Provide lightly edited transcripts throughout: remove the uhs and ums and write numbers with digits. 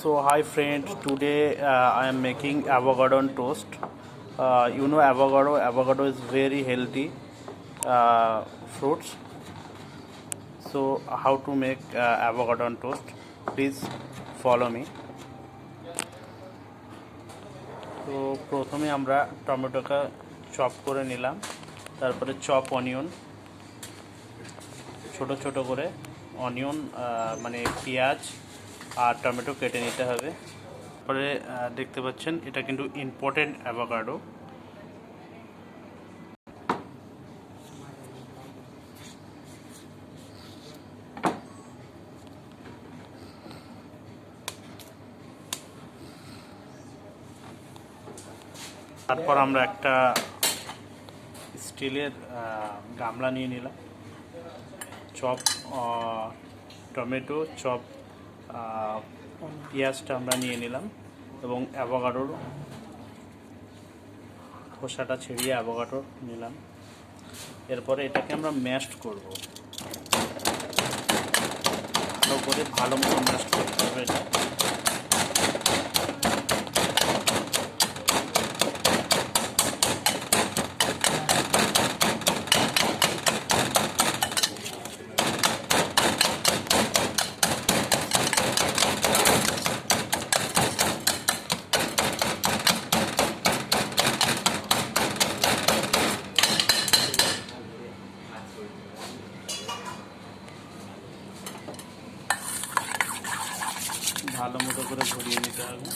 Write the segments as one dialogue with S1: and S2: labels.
S1: So hi friend, today I am making avocado on toast. You know avocado is very healthy fruits. So how to make avocado on toast? Please follow me. তো প্রথমে আমরা টমেটোকে chop করে নিলাম, তারপরে chop onion ছোট ছোট করে onion মানে পেঁয়াজ আর টমেটো কেটে নিতে হবে। তারপরে দেখতে পাচ্ছেন এটা কিন্তু ইম্পর্টেন্ট অ্যাভোকাডো। তারপর আমরা একটা স্টিলের গামলা নিয়ে নিলাম, চপ টমেটো চপ পেঁয়াজটা আমরা নিয়ে নিলাম এবং অ্যাভোকাডোর খোসাটা ছেড়িয়ে অ্যাভোকাডো নিলাম। এরপরে এটাকে আমরা ম্যাশড করব, ভালো মতো ম্যাশড করতে হবে। এটা ভালো মতো করে ঘুরিয়ে নিতে হবে।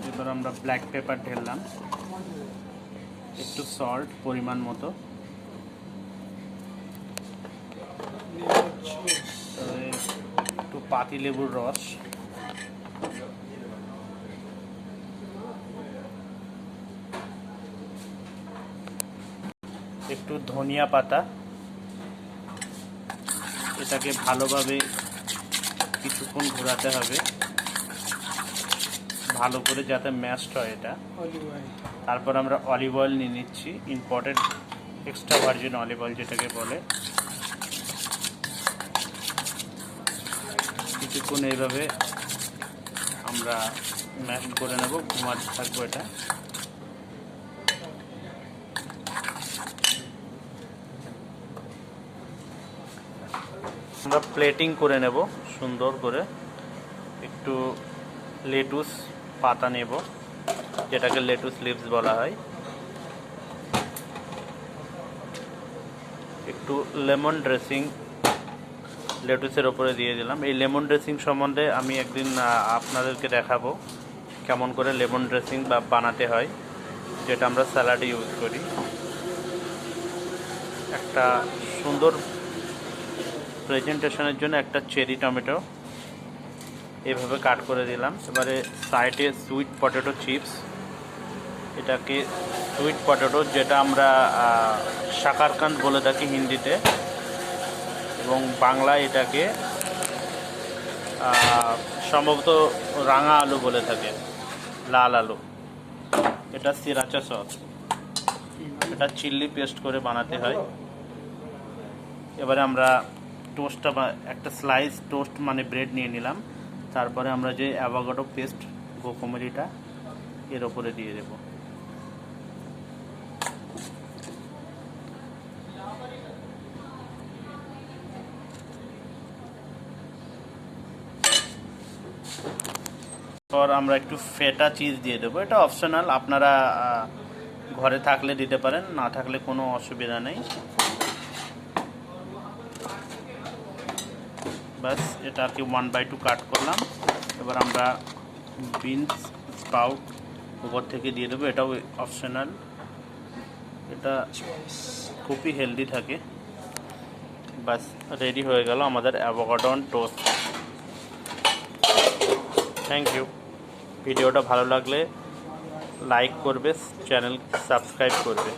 S1: এবার আমরা ব্ল্যাক পেপার ঢেললাম, একটু সল্ট পরিমাণ মতো, একটু পাতি লেবুর রস, একটু ধনিয়া পাতা। এটাকে ভালোভাবে কিছুক্ষণ ঘোরাতে হবে, ভালো করে যাতে ম্যাশড হয় এটা। তারপর আমরা অলিভ অয়েল নিয়ে নিচ্ছি, important extra virgin olive oil যেটাকে বলে। কিছুক্ষণ এইভাবে আমরা ম্যাশ করে নেব, ঘুমাতে থাকবো এটা। আমরা প্লেটিং করে নেব সুন্দর করে, একটু লেটুস পাতা নেব যেটাকে লেটুস লিভস বলা হয়, একটু লেমন ড্রেসিং লেটুসের ওপরে দিয়ে দিলাম। এই লেমন ড্রেসিং সম্বন্ধে আমি একদিন আপনাদেরকে দেখাবো কেমন করে লেমন ড্রেসিং বানাতে হয়, যেটা আমরা স্যালাডে ইউজ করি। একটা সুন্দর প্রেজেন্টেশনের জন্য একটা চেরি টমেটো এভাবে কাট করে দিলাম। এবারে সাইডে সুইট পটেটো চিপস, এটাকে সুইট পটেটো যেটা আমরা শাকারকান্দ বলে থাকি হিন্দিতে, এবং বাংলায় এটাকে সম্ভবত রাঙা আলু বলে থাকে, লাল আলু। এটা সিরাচা সস, এটা চিলি পেস্ট করে বানাতে হয়। এবারে আমরা টোস্টটা বা একটা স্লাইস টোস্ট মানে ব্রেড নিয়ে নিলাম, তারপরে আমরা যে অ্যাভোকাডো পেস্ট গোকোমরিটা এর ওপরে দিয়ে দেব। পর আমরা একটু ফেটা চিজ দিয়ে দেবো, এটা অপশনাল, আপনারা ঘরে থাকলে দিতে পারেন, না থাকলে কোনো অসুবিধা নেই। বাস এটাকে 1/2 কাট করলাম। এবার আমরা বিনস স্প্রাউট উপর থেকে দিয়ে দেবো, এটাও অপশনাল, এটা খুবই হেলদি থাকে। বাস রেডি হয়ে গেল আমাদের avocado on toast. Thank you. ভিডিওটা ভালো লাগলে লাইক করবে, চ্যানেল সাবস্ক্রাইব করবে।